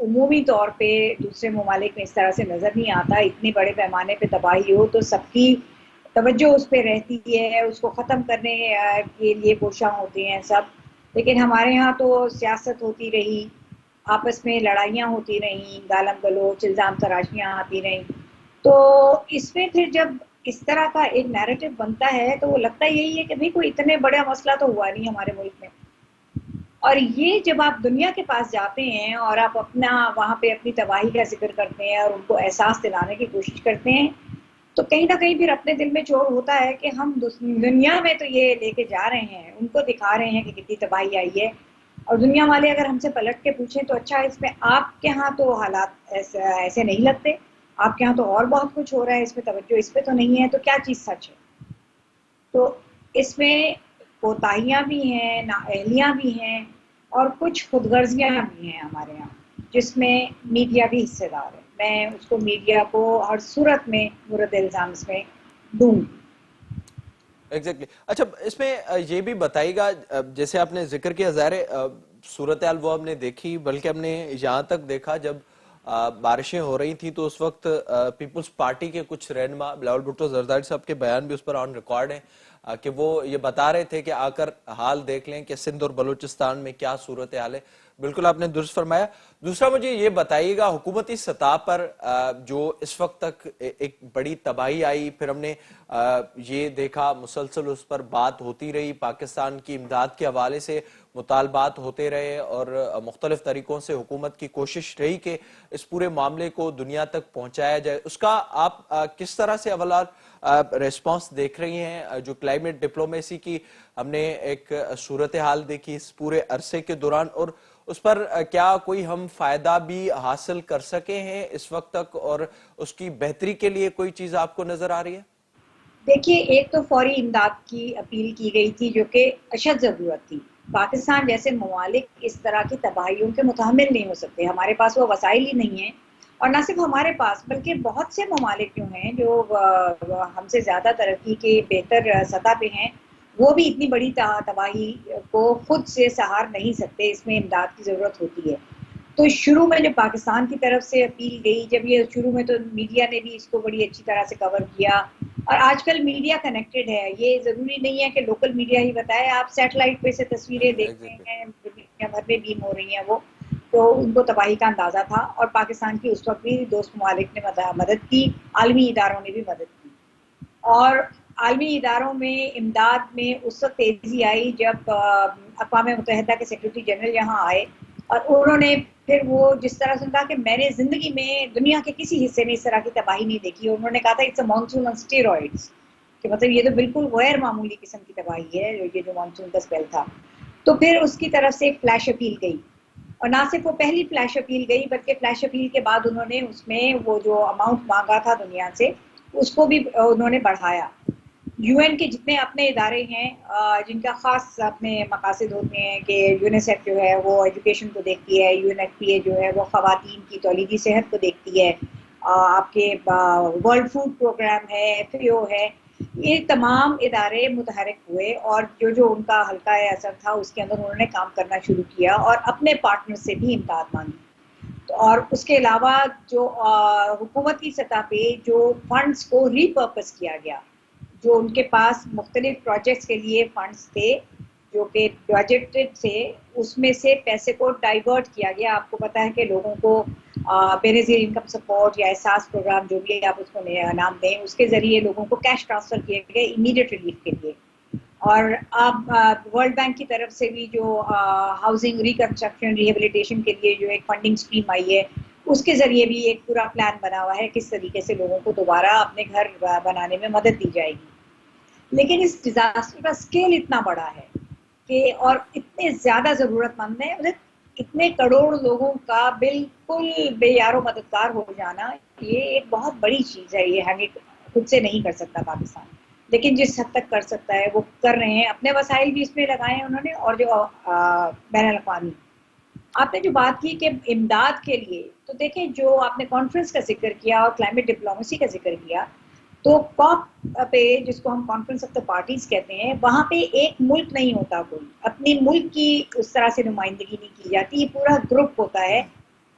عمومی طور پہ دوسرے ممالک میں اس طرح سے نظر نہیں آتا. اتنے بڑے پیمانے پہ تباہی ہو تو سب کی توجہ اس پہ رہتی ہے, اس کو ختم کرنے کے لیے کوشاں ہوتے ہیں سب. لیکن ہمارے ہاں تو سیاست ہوتی رہی, آپس میں لڑائیاں ہوتی رہیں, گالم گلوچ, الزام تراشیاں آتی رہیں. تو اس میں پھر جب اس طرح کا ایک نیریٹو بنتا ہے تو وہ لگتا یہی ہے کہ بھئی کوئی اتنے بڑا مسئلہ تو ہوا نہیں ہمارے ملک میں. اور یہ جب آپ دنیا کے پاس جاتے ہیں اور آپ اپنا وہاں پہ اپنی تباہی کا ذکر کرتے ہیں اور ان کو احساس دلانے کی کوشش کرتے ہیں, تو کہیں نہ کہیں پھر اپنے دل میں چور ہوتا ہے کہ ہم دنیا میں تو یہ لے کے جا رہے ہیں, ان کو دکھا رہے ہیں کہ کتنی تباہی آئی ہے, اور دنیا والے اگر ہم سے پلٹ کے پوچھیں تو اچھا اس میں آپ کے ہاں تو حالات ایسے نہیں لگتے, آپ کے ہاں تو اور بہت کچھ ہو رہا ہے, اس میں توجہ اس پہ تو نہیں ہے, تو کیا چیز سچ ہے؟ تو اس میں کوتاہیاں بھی ہیں, نااہلیاں بھی ہیں, اور کچھ خود غرضیاں بھی ہیں ہمارے یہاں, جس میں میڈیا بھی حصے دار ہے. میں اس کو میڈیا کو ہر صورت میں مورد الزام اس میں دوں گی. ایگزیکٹلی. اچھا اس میں یہ بھی بتائیے گا, جیسے آپ نے ذکر کیا, ظاہر صورتحال وہ ہم نے دیکھی, بلکہ ہم نے یہاں تک دیکھا جب بارشیں ہو رہی تھیں تو اس وقت پیپلز پارٹی کے کچھ رہنما, بلاول بھٹو زرداری صاحب کے بیان بھی اس پر آن ریکارڈ ہیں کہ وہ یہ بتا رہے تھے کہ آ کر حال دیکھ لیں کہ سندھ اور بلوچستان میں کیا صورتحال ہے. بالکل آپ نے درست فرمایا. دوسرا مجھے یہ بتائیے گا, حکومتی سطح پر جو اس وقت تک ایک بڑی تباہی آئی, پھر ہم نے یہ دیکھا مسلسل اس پر بات ہوتی رہی, پاکستان کی امداد کے حوالے سے مطالبات ہوتے رہے, اور مختلف طریقوں سے حکومت کی کوشش رہی کہ اس پورے معاملے کو دنیا تک پہنچایا جائے. اس کا آپ کس طرح سے اولاد ریسپانس دیکھ رہی ہیں؟ جو کلائمیٹ ڈپلومیسی کی ہم نے ایک صورتحال دیکھی اس پورے عرصے کے دوران, اور اس پر کیا کوئی ہم فائدہ بھی حاصل کر سکے ہیں اس وقت تک, اور اس کی بہتری کے لیے کوئی چیز آپ کو نظر آ رہی ہے؟ دیکھیے, ایک تو فوری امداد کی اپیل کی گئی تھی جو کہ اشد ضرورت تھی. پاکستان جیسے ممالک اس طرح کی تباہیوں کے متحمل نہیں ہو سکتے, ہمارے پاس وہ وسائل ہی نہیں ہیں. اور نہ صرف ہمارے پاس بلکہ بہت سے ممالک جو ہیں جو ہم سے زیادہ ترقی کے بہتر سطح پہ ہیں, وہ بھی اتنی بڑی تباہی کو خود سے سہار نہیں سکتے, اس میں امداد کی ضرورت ہوتی ہے. تو شروع میں جو پاکستان کی طرف سے اپیل گئی, جب یہ شروع میں تو میڈیا نے بھی اس کو بڑی اچھی طرح سے کور کیا, اور آج کل میڈیا کنیکٹڈ ہے, یہ ضروری نہیں ہے کہ لوکل میڈیا ہی بتائے, آپ سیٹلائٹ پہ سے تصویریں دیکھتے ایگزیکٹلی. ہیں, دنیا بھر میں بیم ہو رہی ہیں وہ, تو ان کو تباہی کا اندازہ تھا. اور پاکستان کی اس وقت بھی دوست ممالک نے مدد کی, عالمی اداروں نے بھی مدد کی, اور عالمی اداروں میں امداد میں اس وقت تیزی آئی جب اقوام متحدہ کے سیکرٹری جنرل یہاں آئے, اور انہوں نے پھر وہ جس طرح سے کہا کہ میں نے زندگی میں دنیا کے کسی حصے میں اس طرح کی تباہی نہیں دیکھی, انہوں نے کہا تھا it's a monsoon on steroids, کہ مطلب یہ تو بالکل غیر معمولی قسم کی تباہی ہے یہ جو مانسون کا اسپیل تھا. تو پھر اس کی طرف سے ایک فلیش اپیل گئی, اور نہ صرف وہ پہلی فلیش اپیل گئی بلکہ فلیش اپیل کے بعد انہوں نے اس میں وہ جو اماؤنٹ مانگا تھا دنیا سے اس کو بھی انہوں نے بڑھایا. یو این کے جتنے اپنے ادارے ہیں جن کا خاص اپنے مقاصد ہوتے ہیں, کہ یونیسیف جو ہے وہ ایجوکیشن کو دیکھتی ہے, یو این ایف پی اے جو ہے وہ خواتین کی تولیدی صحت کو دیکھتی ہے, آپ کے ورلڈ فوڈ پروگرام ہے, ایف اے او ہے, یہ تمام ادارے متحرک ہوئے, اور جو ان کا حلقہ اثر تھا اس کے اندر انہوں نے کام کرنا شروع کیا, اور اپنے پارٹنر سے بھی امداد مانگی. اور اس کے علاوہ جو حکومت کی سطح پہ جو فنڈز کو ری پرپس کیا گیا, جو ان کے پاس مختلف پروجیکٹس کے لیے فنڈز تھے جو کہ بجٹڈ تھے, اس میں سے پیسے کو ڈائیورٹ کیا گیا. آپ کو پتہ ہے کہ لوگوں کو بے نظیر انکم سپورٹ یا احساس پروگرام جو بھی آپ اس کو نام دیں, اس کے ذریعے لوگوں کو کیش ٹرانسفر کیے گئے امیڈیٹ ریلیف کے لیے. اور اب ورلڈ بینک کی طرف سے بھی جو ہاؤسنگ ریکنسٹرکشن ریہیبلیٹیشن کے لیے جو ایک فنڈنگ اسکیم آئی ہے, اس کے ذریعے بھی ایک پورا پلان بنا ہوا ہے کس طریقے سے لوگوں کو دوبارہ اپنے گھر بنانے میں مدد دی جائے گی. لیکن اس ڈیزاسٹر کا اسکیل اتنا بڑا ہے کہ, اور اتنے زیادہ ضرورت مند ہیں, اتنے کروڑ لوگوں کا بالکل بے یار و مددگار ہو جانا, یہ ایک بہت بڑی چیز ہے. یہ ہمیں خود سے نہیں کر سکتا پاکستان, لیکن جس حد تک کر سکتا ہے وہ کر رہے ہیں, اپنے وسائل بھی اس میں لگائے ہیں انہوں نے, اور جو بین الاقوامی. آپ نے جو بات کی کہ امداد کے لیے, تو دیکھیں جو آپ نے کانفرنس کا ذکر کیا اور کلائمیٹ ڈپلومیسی کا ذکر کیا, تو کاپ پہ جس کو ہم کانفرنس آف دا پارٹیز کہتے ہیں, وہاں پہ ایک ملک نہیں ہوتا, کوئی اپنی ملک کی اس طرح سے نمائندگی نہیں کی جاتی, یہ پورا گروپ ہوتا ہے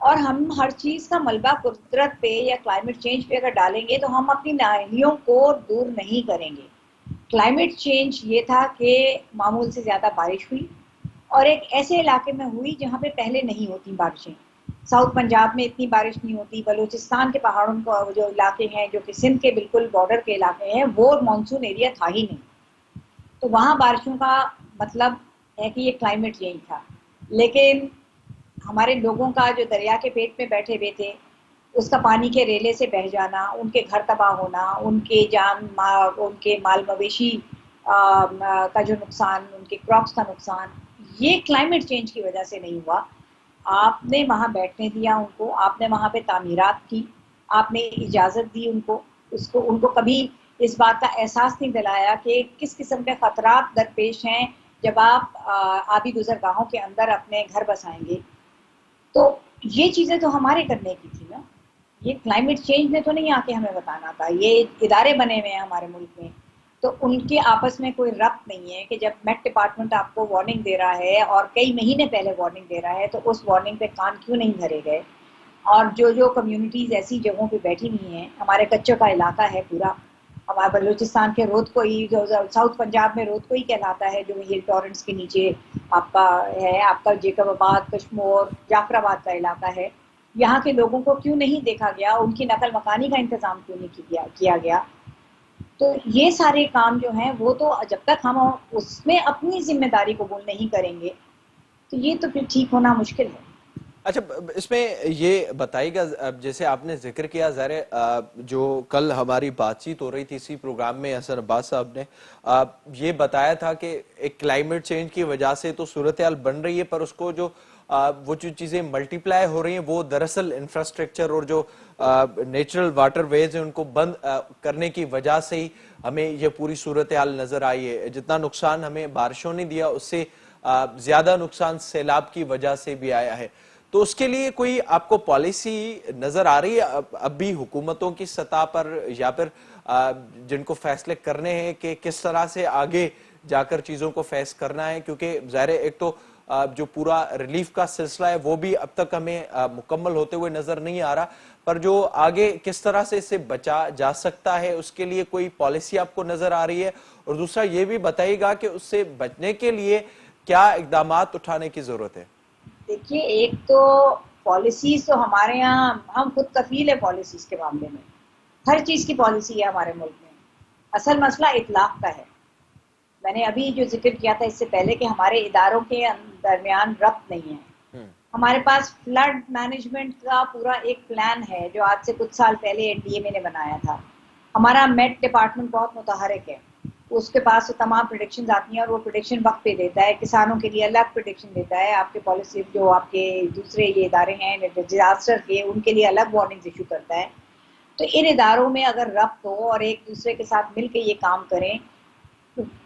اور ہم ہر چیز کا ملبہ قدرت پہ یا کلائمیٹ چینج پہ اگر ڈالیں گے تو ہم اپنی نااہلیوں کو دور نہیں کریں گے. کلائمیٹ چینج یہ تھا کہ معمول سے زیادہ بارش ہوئی اور ایک ایسے علاقے میں ہوئی جہاں پہ پہلے نہیں ہوتی بارشیں. ساؤتھ پنجاب میں اتنی بارش نہیں ہوتی، بلوچستان کے پہاڑوں کو جو علاقے ہیں جو کہ سندھ کے بالکل بارڈر کے علاقے ہیں وہ مانسون ایریا تھا ہی نہیں، تو وہاں بارشوں کا مطلب ہے کہ یہ کلائمیٹ چینج تھا. لیکن ہمارے لوگوں کا جو دریا کے پیٹ میں بیٹھے ہوئے تھے اس کا پانی کے ریلے سے بہہ جانا، ان کے گھر تباہ ہونا، ان کے ان کے مال مویشی کا جو نقصان، ان کے کراپس کا نقصان، یہ کلائمیٹ چینج کی وجہ سے نہیں ہوا. آپ نے وہاں بیٹھنے دیا ان کو، آپ نے وہاں پہ تعمیرات کی، آپ نے اجازت دی ان کو، ان کو کبھی اس بات کا احساس نہیں دلایا کہ کس قسم کے خطرات درپیش ہیں جب آپ آبی گزرگاہوں کے اندر اپنے گھر بسائیں گے. تو یہ چیزیں تو ہمارے کرنے کی تھی نا، یہ کلائمیٹ چینج نے تو نہیں آ کے ہمیں بتانا تھا. یہ ادارے بنے ہوئے ہیں ہمارے ملک میں تو ان کے آپس میں کوئی ربط نہیں ہے کہ جب میٹ ڈپارٹمنٹ آپ کو وارننگ دے رہا ہے اور کئی مہینے پہلے وارننگ دے رہا ہے تو اس وارننگ پہ کان کیوں نہیں بھرے گئے. اور جو کمیونٹیز ایسی جگہوں پہ بیٹھی ہوئی ہیں، ہمارے کچوں کا علاقہ ہے پورا، ہمارے بلوچستان کے رود کوئی جو ساؤتھ پنجاب میں رود کوئی کہلاتا ہے جو ہل ٹورنٹس کے نیچے آپ کا ہے، آپ کا جیکب آباد، کشمور، جعفر آباد کا علاقہ ہے، یہاں کے لوگوں کو کیوں نہیں دیکھا گیا، ان کی نقل مکانی کا انتظام کیوں نہیں کیا گیا. تو یہ سارے کام جو ہیں وہ تو جب تک ہم اس میں اپنی ذمہ داری قبول نہیں کریں گے تو یہ تو پھر ٹھیک ہونا مشکل ہے. اچھا، اس میں یہ بتائیے گا، جیسے آپ نے ذکر کیا، ظاہر جو کل ہماری بات چیت ہو رہی تھی اسی پروگرام میں حسن عباس صاحب نے یہ بتایا تھا کہ ایک کلائمیٹ چینج کی وجہ سے تو صورتحال بن رہی ہے، پر اس کو وہ جو چیزیں ملٹی پلائی ہو رہی ہیں وہ دراصل انفراسٹرکچر اور جو نیچرل واٹر ویز ہیں ان کو بند کرنے کی وجہ سے ہی ہمیں یہ پوری صورتحال نظر آئی ہے. جتنا نقصان ہمیں بارشوں نے دیا اس سے زیادہ نقصان سیلاب کی وجہ سے بھی آیا ہے. تو اس کے لیے کوئی آپ کو پالیسی نظر آ رہی ہے اب بھی حکومتوں کی سطح پر، یا پھر جن کو فیصلے کرنے ہیں کہ کس طرح سے آگے جا کر چیزوں کو فیس کرنا ہے؟ کیونکہ ظاہر ایک تو جو پورا ریلیف کا سلسلہ ہے وہ بھی اب تک ہمیں مکمل ہوتے ہوئے نظر نہیں آ رہا، پر جو آگے کس طرح سے اسے بچا جا سکتا ہے اس کے لیے کوئی پالیسی آپ کو نظر آ رہی ہے؟ اور دوسرا یہ بھی بتائیے گا کہ اس سے بچنے کے لیے کیا اقدامات اٹھانے کی ضرورت ہے؟ دیکھیے، ایک تو پالیسیز تو ہمارے یہاں ہم خود کفیل ہے پالیسیز کے معاملے میں، ہر چیز کی پالیسی ہے ہمارے ملک میں. اصل مسئلہ اطلاق کا ہے. میں نے ابھی جو ذکر کیا تھا اس سے پہلے کہ ہمارے اداروں کے درمیان ربط نہیں ہے. ہمارے پاس فلڈ مینجمنٹ کا پورا ایک پلان ہے جو آج سے کچھ سال پہلے این ڈی اے میں نے بنایا تھا. ہمارا میٹ ڈپارٹمنٹ بہت متحرک ہے، اس کے پاس تمام پریڈکشنز آتی ہیں اور وہ پریڈکشن وقت پہ دیتا ہے. کسانوں کے لیے الگ پریڈکشن دیتا ہے، آپ کے پالیسی جو آپ کے دوسرے یہ ادارے ہیں ڈیزاسٹر کے ان کے لیے الگ وارننگز ایشو کرتا ہے. تو ان اداروں میں اگر ربط ہو اور ایک دوسرے کے ساتھ مل کے یہ کام کریں،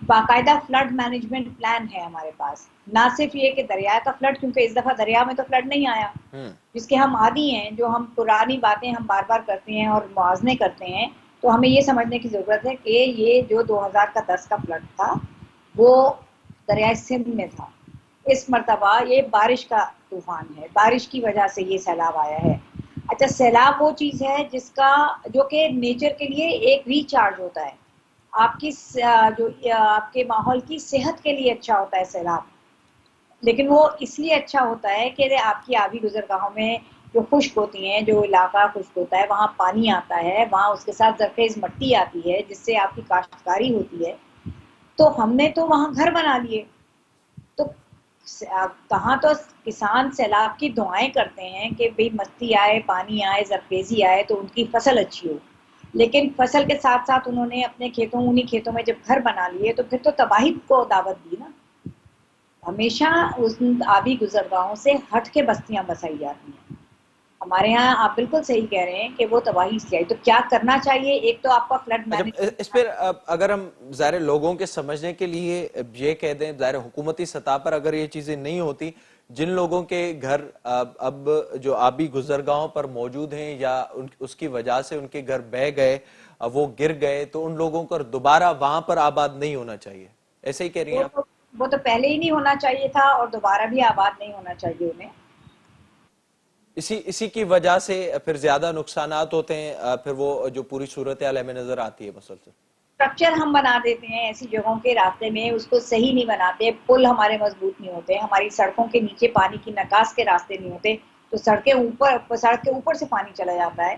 باقاعدہ فلڈ مینجمنٹ پلان ہے ہمارے پاس. نہ صرف یہ کہ دریا کا فلڈ، کیونکہ اس دفعہ دریا میں تو فلڈ نہیں آیا جس کے ہم عادی ہیں، جو ہم پرانی باتیں ہم بار بار کرتے ہیں اور موازنے کرتے ہیں، تو ہمیں یہ سمجھنے کی ضرورت ہے کہ یہ جو 2010 کا فلڈ تھا وہ دریائے سندھ میں تھا. اس مرتبہ یہ بارش کا طوفان ہے، بارش کی وجہ سے یہ سیلاب آیا ہے. اچھا، سیلاب وہ چیز ہے جس کا جو کہ نیچر کے لیے ایک ریچارج ہوتا ہے، آپ کی جو آپ کے ماحول کی صحت کے لیے اچھا ہوتا ہے سیلاب. لیکن وہ اس لیے اچھا ہوتا ہے کہ آپ کی آبی گزرگاہوں میں جو خشک ہوتی ہیں، جو علاقہ خشک ہوتا ہے وہاں پانی آتا ہے، وہاں اس کے ساتھ زرخیز مٹی آتی ہے جس سے آپ کی کاشتکاری ہوتی ہے. تو ہم نے تو وہاں گھر بنا لیے، تو کہاں تو کسان سیلاب کی دعائیں کرتے ہیں کہ بھئی مٹی آئے، پانی آئے، زرخیزی آئے تو ان کی فصل اچھی ہو، لیکن فصل کے ساتھ ساتھ انہوں نے اپنے انہی کھیتوں میں جب گھر بنا لیے تو پھر تو تباہی کو دعوت دی نا. ہمیشہ اس آبی گزرگاہوں سے ہٹ کے بستیاں بسائی جاتی ہیں. ہمارے ہاں آپ بالکل صحیح کہہ رہے ہیں کہ وہ تباہی سے آئی. تو کیا کرنا چاہیے؟ ایک تو آپ کا فلڈ اچھا، اس مینجمنٹ. پر اگر ہم ظاہر لوگوں کے سمجھنے کے لیے یہ کہہ دیں، ظاہر حکومتی سطح پر اگر یہ چیزیں نہیں ہوتی، جن لوگوں کے گھر اب جو آبی گزرگاہوں پر موجود ہیں یا اس کی وجہ سے ان کے گھر بہہ گئے، وہ گر گئے، تو ان لوگوں کو دوبارہ وہاں پر آباد نہیں ہونا چاہیے، ایسے ہی کہہ رہی ہیں آپ؟ وہ تو پہلے ہی نہیں ہونا چاہیے تھا اور دوبارہ بھی آباد نہیں ہونا چاہیے انہیں. اسی کی وجہ سے پھر زیادہ نقصانات ہوتے ہیں، پھر وہ جو پوری صورتحال ہمیں نظر آتی ہے مسلسل؟ اسٹرکچر ہم بنا دیتے ہیں ایسی جگہوں کے راستے میں، اس کو صحیح نہیں بناتے، پل ہمارے مضبوط نہیں ہوتے، ہماری سڑکوں کے نیچے پانی کی نکاس کے راستے نہیں ہوتے، تو سڑک کے اوپر سے پانی چلا جاتا ہے.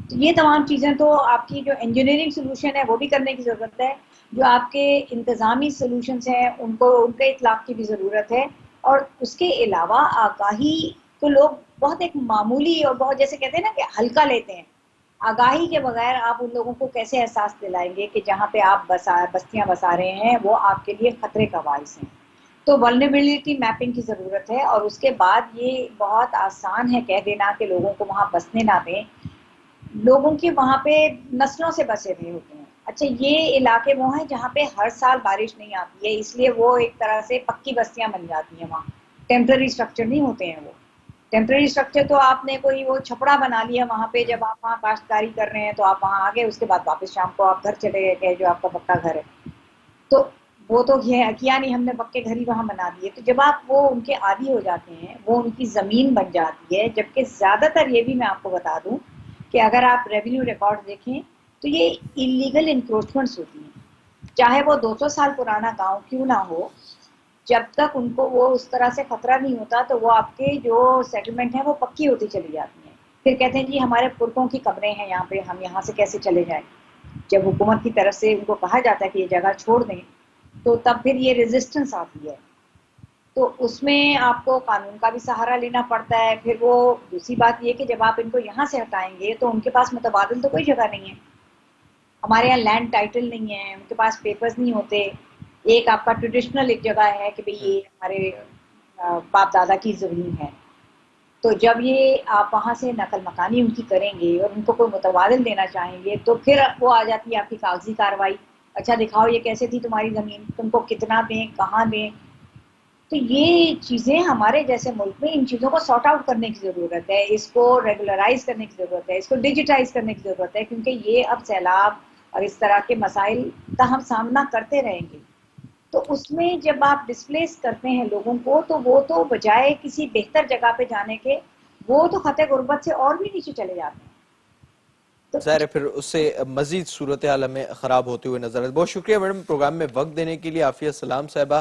تو یہ تمام چیزیں تو آپ کی جو انجینئرنگ سولوشن ہے وہ بھی کرنے کی ضرورت ہے، جو آپ کے انتظامی سولوشنس ہیں ان کے اطلاق کی بھی ضرورت ہے. اور اس کے علاوہ آگاہی کو لوگ بہت ایک معمولی اور بہت جیسے کہتے ہیں نا کہ ہلکا لیتے ہیں. آگاہی کے بغیر آپ ان لوگوں کو کیسے احساس دلائیں گے کہ جہاں پہ آپ بستیاں بسا رہے ہیں وہ آپ کے لیے خطرے کا باعث ہیں. تو ولنریبلٹی میپنگ کی ضرورت ہے، اور اس کے بعد یہ بہت آسان ہے کہہ دینا کہ لوگوں کو وہاں بسنے نہ دیں. لوگوں کے وہاں پہ نسلوں سے بسے ہوئے ہوتے ہیں. اچھا، یہ علاقے وہ ہیں جہاں پہ ہر سال بارش نہیں آتی ہے، اس لیے وہ ایک طرح سے پکی بستیاں بن جاتی ہیں. وہاں ٹیمپرری اسٹرکچر نہیں ہوتے ہیں. وہ ٹیمپرری اسٹرکچر تو آپ نے کوئی وہ چھپڑا بنا لیا وہاں پہ، جب آپ وہاں کاشتکاری کر رہے ہیں تو آپ وہاں آگے، اس کے بعد واپس شام کو آپ گھر چلے گئے کہ جو آپ کا پکا گھر ہے. تو وہ تو کیا نہیں، ہم نے پکے گھر ہی وہاں بنا دیے. تو جب آپ وہ ان کے عادی ہو جاتے ہیں، وہ ان کی زمین بن جاتی ہے. جبکہ زیادہ تر یہ بھی میں آپ کو بتا دوں کہ اگر آپ ریونیو ریکارڈ دیکھیں تو یہ انلیگل انکروچمنٹس ہوتی ہیں، چاہے وہ 200 سال پرانا گاؤں کیوں نہ ہو. جب تک ان کو وہ اس طرح سے خطرہ نہیں ہوتا تو وہ آپ کے جو سیٹلمنٹ ہیں وہ پکی ہوتی چلی جاتی ہیں. پھر کہتے ہیں جی ہمارے پرکوں کی قبریں ہیں یہاں پہ، ہم یہاں سے کیسے چلے جائیں. جب حکومت کی طرف سے ان کو کہا جاتا ہے کہ یہ جگہ چھوڑ دیں تو تب پھر یہ ریزسٹنس آتی ہے. تو اس میں آپ کو قانون کا بھی سہارا لینا پڑتا ہے. پھر وہ دوسری بات یہ کہ جب آپ ان کو یہاں سے ہٹائیں گے تو ان کے پاس متبادل تو کوئی جگہ نہیں ہے. ہمارے یہاں لینڈ ٹائٹل نہیں ہے، ان کے پاس پیپرز نہیں ہوتے. ایک آپ کا ٹریڈیشنل ایک جگہ ہے کہ بھئی یہ ہمارے باپ دادا کی زمین ہے. تو جب یہ آپ وہاں سے نقل مکانی ان کی کریں گے اور ان کو کوئی متبادل دینا چاہیں گے تو پھر وہ آ جاتی ہے آپ کی کاغذی کارروائی. اچھا دکھاؤ یہ کیسے تھی تمہاری زمین، تم کو کتنا دیں، کہاں دیں. تو یہ چیزیں ہمارے جیسے ملک میں ان چیزوں کو سارٹ آؤٹ کرنے کی ضرورت ہے، اس کو ریگولرائز کرنے کی ضرورت ہے، اس کو ڈیجیٹائز کرنے کی ضرورت ہے. کیونکہ یہ اب سیلاب اور اس طرح کے مسائل کا ہم سامنا کرتے رہیں گے. تو اس میں جب آپ ڈسپلیس کرتے ہیں لوگوں کو تو وہ تو بجائے کسی بہتر جگہ پہ جانے کے وہ تو خطے غربت سے اور بھی نیچے چلے جاتے ہیں. تو ظاہر ہے پھر اس سے مزید صورتحال ہمیں خراب ہوتے ہوئے نظر آتی. بہت شکریہ میڈم پروگرام میں وقت دینے کے لیے. عافیہ سلام صاحبہ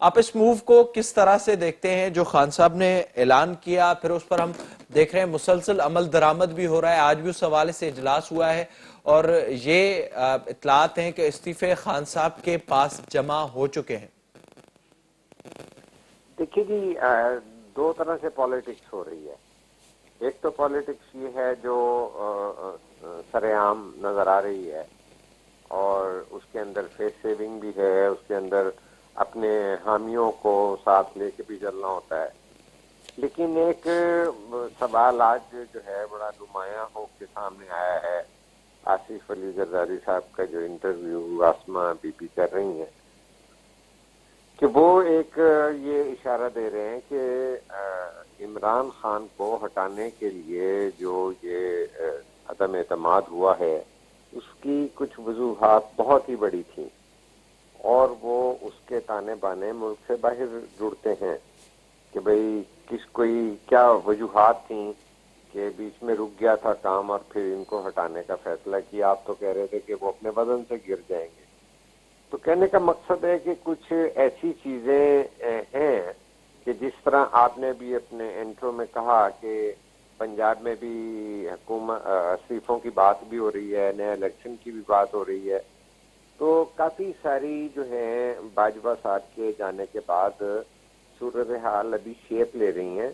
آپ اس موو کو کس طرح سے دیکھتے ہیں جو خان صاحب نے اعلان کیا، پھر اس پر ہم دیکھ رہے ہیں مسلسل عمل درآمد بھی ہو رہا ہے، آج بھی اس حوالے سے اجلاس ہوا ہے اور یہ اطلاعات ہیں کہ استعفے خان صاحب کے پاس جمع ہو چکے ہیں؟ دیکھیے جی، دو طرح سے پالیٹکس ہو رہی ہے. ایک تو پالیٹکس یہ ہے جو سر عام نظر آ رہی ہے اور اس کے اندر فیس سیونگ بھی ہے، اس کے اندر اپنے حامیوں کو ساتھ لے کے بھی چلنا ہوتا ہے. لیکن ایک سوال آج جو ہے بڑا نمایاں ہو کے سامنے آیا ہے، آصف علی زرداری صاحب کا جو انٹرویو آسمہ بی بی کر رہی ہیں، کہ وہ ایک یہ اشارہ دے رہے ہیں کہ عمران خان کو ہٹانے کے لیے جو یہ عدم اعتماد ہوا ہے اس کی کچھ وجوہات بہت ہی بڑی تھیں اور وہ اس کے تانے بانے ملک سے باہر جڑتے ہیں کہ بھئی کوئی کیا وجوہات تھیں کہ بیچ میں رک گیا تھا کام اور پھر ان کو ہٹانے کا فیصلہ کیا. آپ تو کہہ رہے تھے کہ وہ اپنے وزن سے گر جائیں گے. تو کہنے کا مقصد ہے کہ کچھ ایسی چیزیں ہیں کہ جس طرح آپ نے بھی اپنے انٹرو میں کہا کہ پنجاب میں بھی حکومت استعفوں کی بات بھی ہو رہی ہے، نئے الیکشن کی بھی بات ہو رہی ہے. تو کافی ساری جو ہیں باجوہ صاحب کے جانے کے بعد صورتحال ابھی شیپ لے رہی ہیں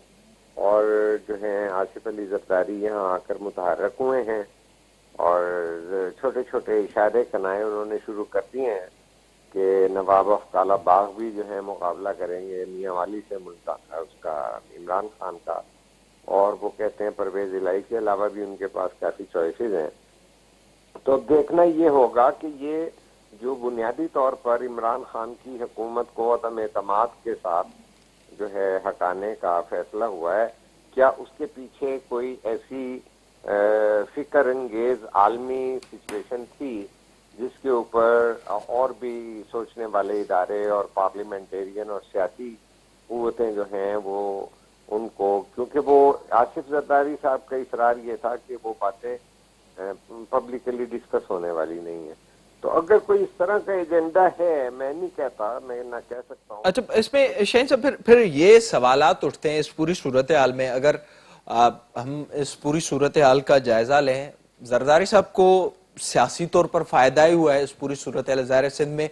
اور جو ہیں آصف علی زرداری یہاں آ کر متحرک ہوئے ہیں اور چھوٹے چھوٹے اشارے کنائے انہوں نے شروع کر دیے ہیں کہ نواب آف کالا باغ بھی جو ہے مقابلہ کریں گے میاں والی سے ملتان اس کا عمران خان کا، اور وہ کہتے ہیں پرویز الہی کے علاوہ بھی ان کے پاس کافی چوائسیز ہیں. تو دیکھنا یہ ہوگا کہ یہ جو بنیادی طور پر عمران خان کی حکومت کو عدم اعتماد کے ساتھ جو ہے ہٹانے کا فیصلہ ہوا ہے، کیا اس کے پیچھے کوئی ایسی فکر انگیز عالمی سچویشن تھی جس کے اوپر اور بھی سوچنے والے ادارے اور پارلیمنٹیرین اور سیاسی قوتیں جو ہیں وہ ان کو، کیونکہ وہ آصف زرداری صاحب کا اصرار یہ تھا کہ وہ باتیں پبلکلی ڈسکس ہونے والی نہیں ہیں. تو اگر کوئی اس طرح کا ایجنڈا ہے، میں نہیں کہتا، میں نہ کہہ سکتا ہوں. اچھا، اس میں شاہین صاحب پھر یہ سوالات اٹھتے ہیں اس پوری صورتحال میں. اگر ہم اس پوری صورتحال کا جائزہ لیں، زرداری صاحب کو سیاسی طور پر فائدہ ہی ہوا ہے اس پوری صورتحال. ظاہر سندھ میں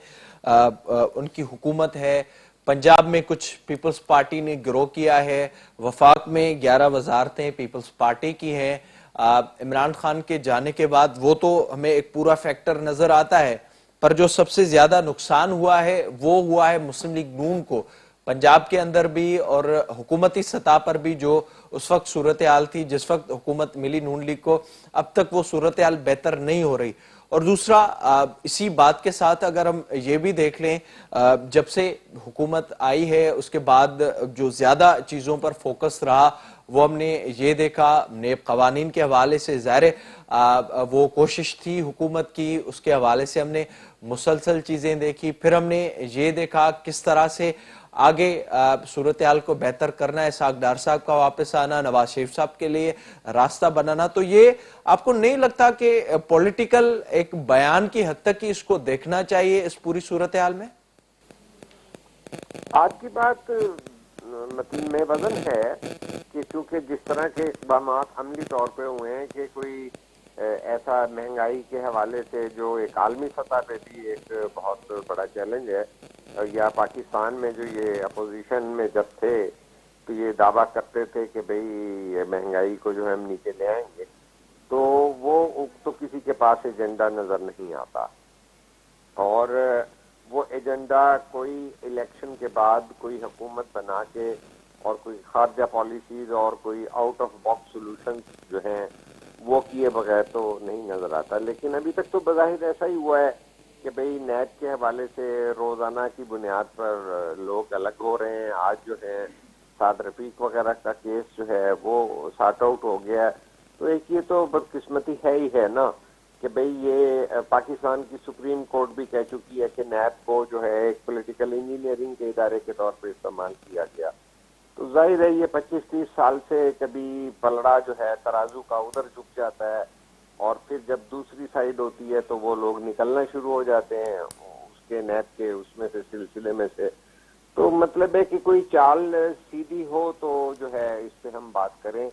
ان کی حکومت ہے، پنجاب میں کچھ پیپلز پارٹی نے گروہ کیا ہے، وفاق میں 11 وزارتیں پیپلز پارٹی کی ہیں. عمران خان کے جانے کے بعد وہ تو ہمیں ایک پورا فیکٹر نظر آتا ہے، پر جو سب سے زیادہ نقصان ہوا ہے وہ ہوا ہے مسلم لیگ نون کو. پنجاب کے اندر بھی اور حکومتی سطح پر بھی جو اس وقت صورتحال تھی، جس وقت حکومت ملی نون لیگ کو، اب تک وہ صورتحال بہتر نہیں ہو رہی. اور دوسرا اسی بات کے ساتھ اگر ہم یہ بھی دیکھ لیں، جب سے حکومت آئی ہے اس کے بعد جو زیادہ چیزوں پر فوکس رہا وہ ہم نے یہ دیکھا نیب قوانین کے حوالے سے. ظاہر وہ کوشش تھی حکومت کی، اس کے حوالے سے ہم نے مسلسل چیزیں دیکھی. پھر ہم نے یہ دیکھا کس طرح سے آگے صورتحال کو بہتر کرنا ہے، اسحاق ڈار صاحب کا واپس آنا، نواز شریف صاحب کے لیے راستہ بنانا. تو یہ آپ کو نہیں لگتا کہ پولیٹیکل ایک بیان کی حد تک ہی اس کو دیکھنا چاہیے اس پوری صورتحال میں؟ آج کی بات میں وزن ہے کہ چونکہ جس طرح کے اقدامات عملی طور پہ ہوئے ہیں کہ کوئی ایسا مہنگائی کے حوالے سے جو ایک عالمی سطح پہ بھی ایک بہت بڑا چیلنج ہے، یا پاکستان میں جو یہ اپوزیشن میں جب تھے تو یہ دعویٰ کرتے تھے کہ بھئی مہنگائی کو جو ہم نیچے لے آئیں گے، تو وہ تو کسی کے پاس ایجنڈا نظر نہیں آتا. اور وہ ایجنڈا کوئی الیکشن کے بعد کوئی حکومت بنا کے اور کوئی خارجہ پالیسیز اور کوئی آؤٹ آف باکس سولوشنز جو ہیں وہ کیے بغیر تو نہیں نظر آتا. لیکن ابھی تک تو بظاہر ایسا ہی ہوا ہے کہ بھئی نیٹ کے حوالے سے روزانہ کی بنیاد پر لوگ الگ ہو رہے ہیں. آج جو ہے سعد رفیق وغیرہ کا کیس جو ہے وہ سارٹ آؤٹ ہو گیا ہے. تو ایک یہ تو بدقسمتی ہے ہی ہے نا کہ بھئی یہ پاکستان کی سپریم کورٹ بھی کہہ چکی ہے کہ نیب کو جو ہے ایک پولیٹیکل انجینئرنگ کے ادارے کے طور پر استعمال کیا گیا. تو ظاہر ہے یہ 25-30 سال سے کبھی پلڑا جو ہے ترازو کا ادھر جھک جاتا ہے اور پھر جب دوسری سائیڈ ہوتی ہے تو وہ لوگ نکلنا شروع ہو جاتے ہیں اس کے نیب کے اس میں سے سلسلے میں سے. تو مطلب ہے کہ کوئی چال سیدھی ہو تو جو ہے اس پہ ہم بات کریں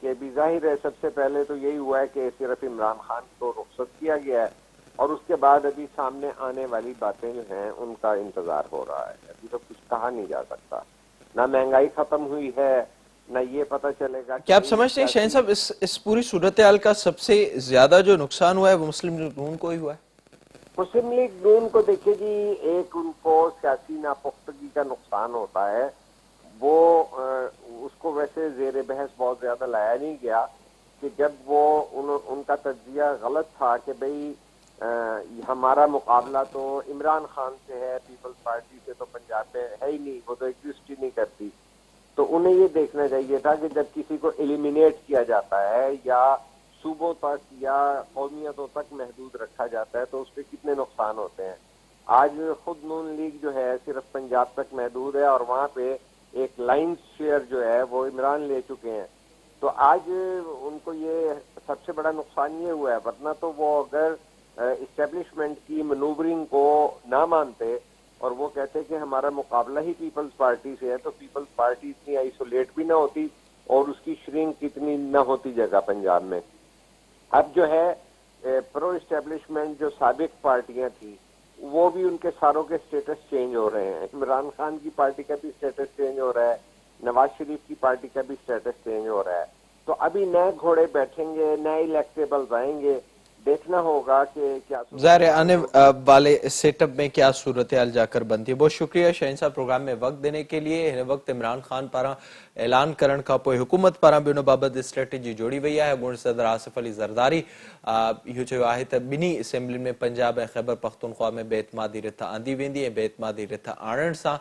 کہ ابھی ظاہر ہے سب سے پہلے تو یہی ہوا ہے کہ صرف عمران خان کو رخصت کیا گیا ہے اور اس کے بعد ابھی سامنے آنے والی باتیں جو ہیں ان کا انتظار ہو رہا ہے. ابھی تو کچھ کہا نہیں جا سکتا, نہ مہنگائی ختم ہوئی ہے, نہ یہ پتہ چلے گا کیا آپ سمجھتے ہیں شاہین صاحب اس پوری صورتحال کا سب سے زیادہ جو نقصان ہوا ہے وہ مسلم لیگ نون کو ہی ہوا ہے؟ مسلم لیگ نون کو دیکھیے جی, ایک ان کو سیاسی ناپختگی کا نقصان ہوتا ہے, وہ اس کو ویسے زیر بحث بہت زیادہ لایا نہیں گیا کہ جب وہ ان کا تجزیہ غلط تھا کہ بھئی ہمارا مقابلہ تو عمران خان سے ہے, پیپلز پارٹی سے تو پنجاب میں ہے ہی نہیں, وہ تو ایگزسٹ ہی نہیں کرتی. تو انہیں یہ دیکھنا چاہیے تھا کہ جب کسی کو ایلیمینیٹ کیا جاتا ہے یا صوبوں تک یا قومیتوں تک محدود رکھا جاتا ہے تو اس پہ کتنے نقصان ہوتے ہیں. آج خود نون لیگ جو ہے صرف پنجاب تک محدود ہے اور وہاں پہ ایک لائنز شیئر جو ہے وہ عمران لے چکے ہیں. تو آج ان کو یہ سب سے بڑا نقصان یہ ہوا ہے, ورنہ تو وہ اگر اسٹیبلشمنٹ کی منوورنگ کو نہ مانتے اور وہ کہتے کہ ہمارا مقابلہ ہی پیپلز پارٹی سے ہے تو پیپلز پارٹی اتنی آئسولیٹ بھی نہ ہوتی اور اس کی شرنک اتنی نہ ہوتی جگہ پنجاب میں. اب جو ہے پرو اسٹیبلشمنٹ جو سابق پارٹیاں تھیں وہ بھی ان کے ساروں کے سٹیٹس چینج ہو رہے ہیں. عمران خان کی پارٹی کا بھی سٹیٹس چینج ہو رہا ہے, نواز شریف کی پارٹی کا بھی سٹیٹس چینج ہو رہا ہے. تو ابھی نئے گھوڑے بیٹھیں گے, نئے الیکٹیبلز آئیں گے, دیکھنا ہوگا کہ کیا ظاہر آنے والے سیٹ اپ میں کیا صورتحال جا کر بنتی ہے. بہت شکریہ شاہین صاحب پروگرام میں وقت دینے کے لیے. ہن وقت عمران خان پارا اعلان کرن کا پوءِ حکومت پارا بھی ان بابت اسٹریٹجی جوڑی وئی ہے. اڳوڻي صدر آصف علي زرداری اهو چيو آهي ته ٻنهي اسيمبلين میں پنجاب ۽ خيبر پختونخوا میں بے اعتمادي رٿ آندي ويندي ۽ بے اعتمادي رٿ آڻڻ سان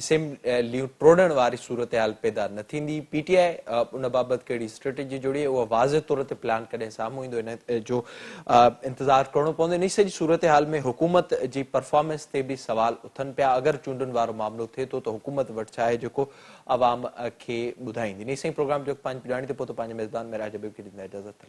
اسيمبليون ٽوڙڻ واري صورتحال پیدا نه ٿيندي. پي ٽي آئي ان بابت کهڙي اسٽريٽجي جوڙي اهو واضح طور تي پلان ڪڏهن سامهون ايندو ان جو انتظار کرڻو پوندو. ان سڄي صورتحال میں حڪومت جي پرفارمنس تي به سوال اٿن پيا. اگر چونڊن وارو معاملو ٿئي ٿو ته حڪومت وٽ ڇا آهي جيڪو عوام کي ٻڌائيندي. ان سڄي پروگرام جو پانچ ڄاڻي ته پوءِ پنهنجي ميزبان معراج حبيب کي ڏيندا اجازت.